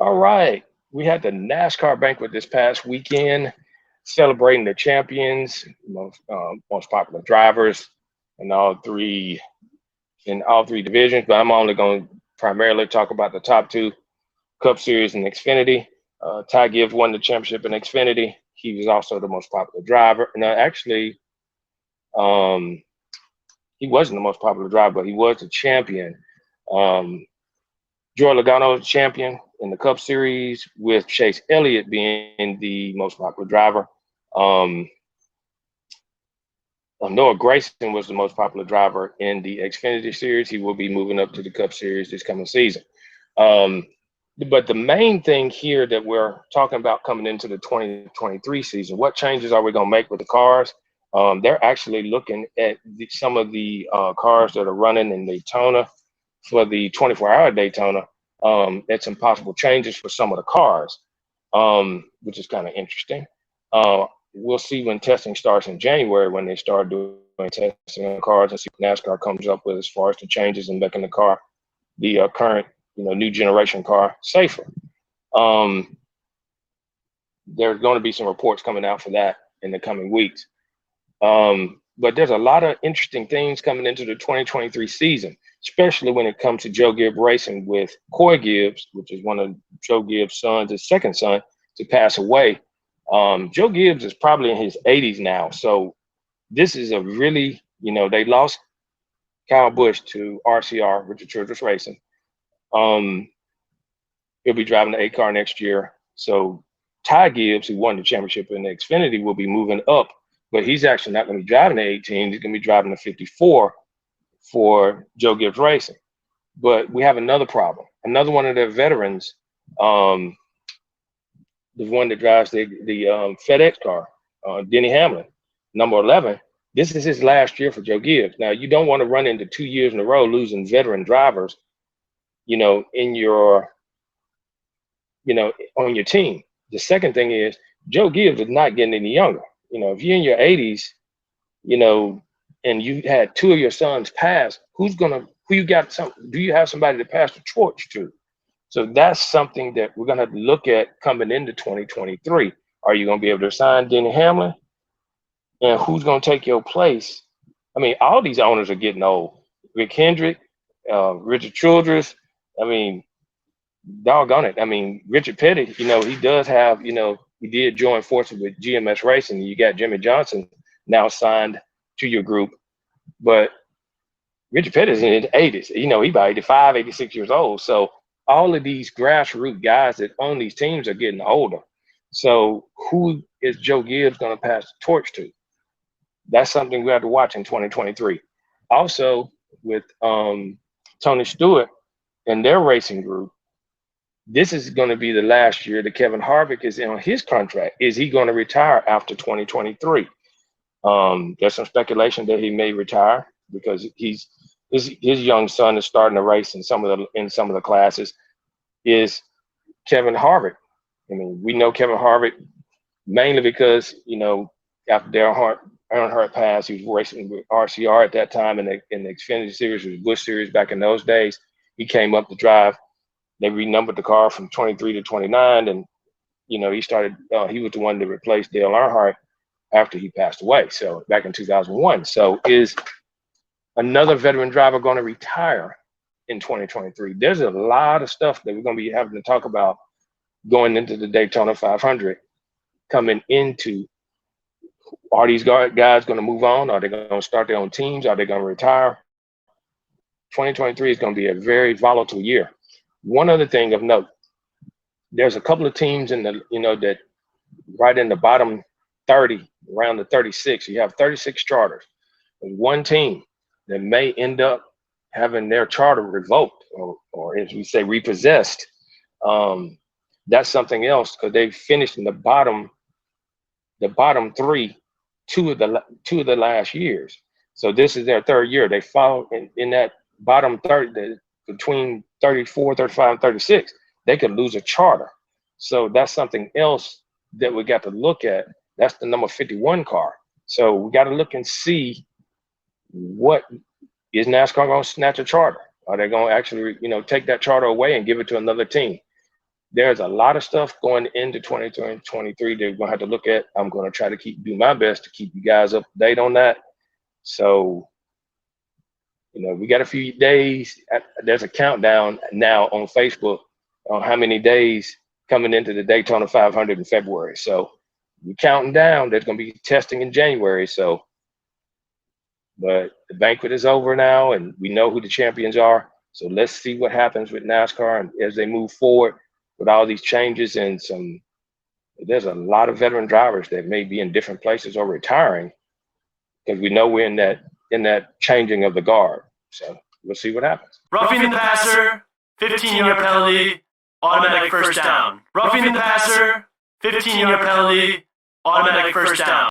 All right. We had the NASCAR banquet this past weekend, celebrating the champions, most popular drivers in all three divisions. But I'm only going to primarily talk about the top two, Cup Series and Xfinity. Ty Gibbs won the championship in Xfinity. He was also the most popular driver. No, actually, um, he wasn't the most popular driver, but he was the champion. Um, Joey Logano was champion in the Cup Series, with Chase Elliott being the most popular driver. Um, Noah Gragson was the most popular driver in the Xfinity Series. He will be moving up to the Cup Series this coming season. Um, but the main thing here that we're talking about coming into the 2023 season, what changes are we going to make with the cars? They're actually looking at some of the cars that are running in Daytona for the 24-hour Daytona. And some possible changes for some of the cars, which is kind of interesting. We'll see when testing starts in January, when they start doing testing on cars, and see what NASCAR comes up with as far as the changes in making the car, the current, new generation car, safer. Um, there's going to be some reports coming out for that in the coming weeks. But there's a lot of interesting things coming into the 2023 season, especially when it comes to Joe Gibbs Racing, with Coy Gibbs, which is one of Joe Gibbs' sons, his second son, to pass away. Joe Gibbs is probably in his 80s now. So this is a really, they lost Kyle Busch to RCR, Richard Childress Racing. He'll be driving the 8 car next year. So Ty Gibbs, who won the championship in the Xfinity, will be moving up, but he's actually not going to be driving the 18. He's going to be driving the 54 for Joe Gibbs Racing. But we have another problem. Another one of their veterans, the one that drives the FedEx car, Denny Hamlin, number 11. This is his last year for Joe Gibbs. Now, you don't want to run into 2 years in a row losing veteran drivers, in your, on your team. The second thing is Joe Gibbs is not getting any younger. If you're in your 80s, and you had 2 of your sons pass, do you have somebody to pass the torch to? So that's something that we're going to have to look at coming into 2023. Are you going to be able to sign Denny Hamlin? And who's going to take your place? I mean, all these owners are getting old. Rick Hendrick, Richard Childress. I mean, doggone it. I mean, Richard Petty, he does have, he did join forces with GMS Racing. You got Jimmy Johnson now signed to your group. But Richard Petty's in his 80s. He's about 85, 86 years old. So all of these grassroots guys that own these teams are getting older. So who is Joe Gibbs going to pass the torch to? That's something we have to watch in 2023. Also, with Tony Stewart and their racing group, this is going to be the last year that Kevin Harvick is on his contract. Is he going to retire after 2023? There's some speculation that he may retire because his young son is starting to race in some of the classes. Is Kevin Harvick? I mean, we know Kevin Harvick mainly because after Dale Earnhardt passed, he was racing with RCR at that time in the Xfinity Series, or the Busch Series back in those days. He came up to drive. They renumbered the car from 23 to 29, and he started. He was the one to replace Dale Earnhardt after he passed away. So back in 2001. So is another veteran driver going to retire in 2023? There's a lot of stuff that we're going to be having to talk about going into the Daytona 500. Coming into, are these guys going to move on? Are they going to start their own teams? Are they going to retire? 2023 is going to be a very volatile year. One other thing of note, there's a couple of teams in the, that right in the bottom 30, around the 36, you have 36 charters. And one team that may end up having their charter revoked, or as we say, repossessed. That's something else, because they finished in the bottom 3, two of the last years. So this is their third year. They fall in that bottom 30, between 34, 35, and 36. They could lose a charter. So that's something else that we got to look at. That's the number 51 car. So we got to look and see, what is NASCAR going to snatch a charter? Are they going to actually, take that charter away and give it to another team? there's a lot of stuff going into 2023 that we're gonna have to look at. I'm gonna try to do my best to keep you guys up to date on that. So, we got a few days. There's a countdown now on Facebook on how many days coming into the Daytona 500 in February. So we're counting down. There's going to be testing in January. So, but the banquet is over now, and we know who the champions are. So let's see what happens with NASCAR and as they move forward with all these changes and there's a lot of veteran drivers that may be in different places or retiring because we know we're in that changing of the guard. So we'll see what happens. Roughing the passer, 15-yard penalty, automatic first down. Roughing the passer, 15-yard penalty, automatic first down.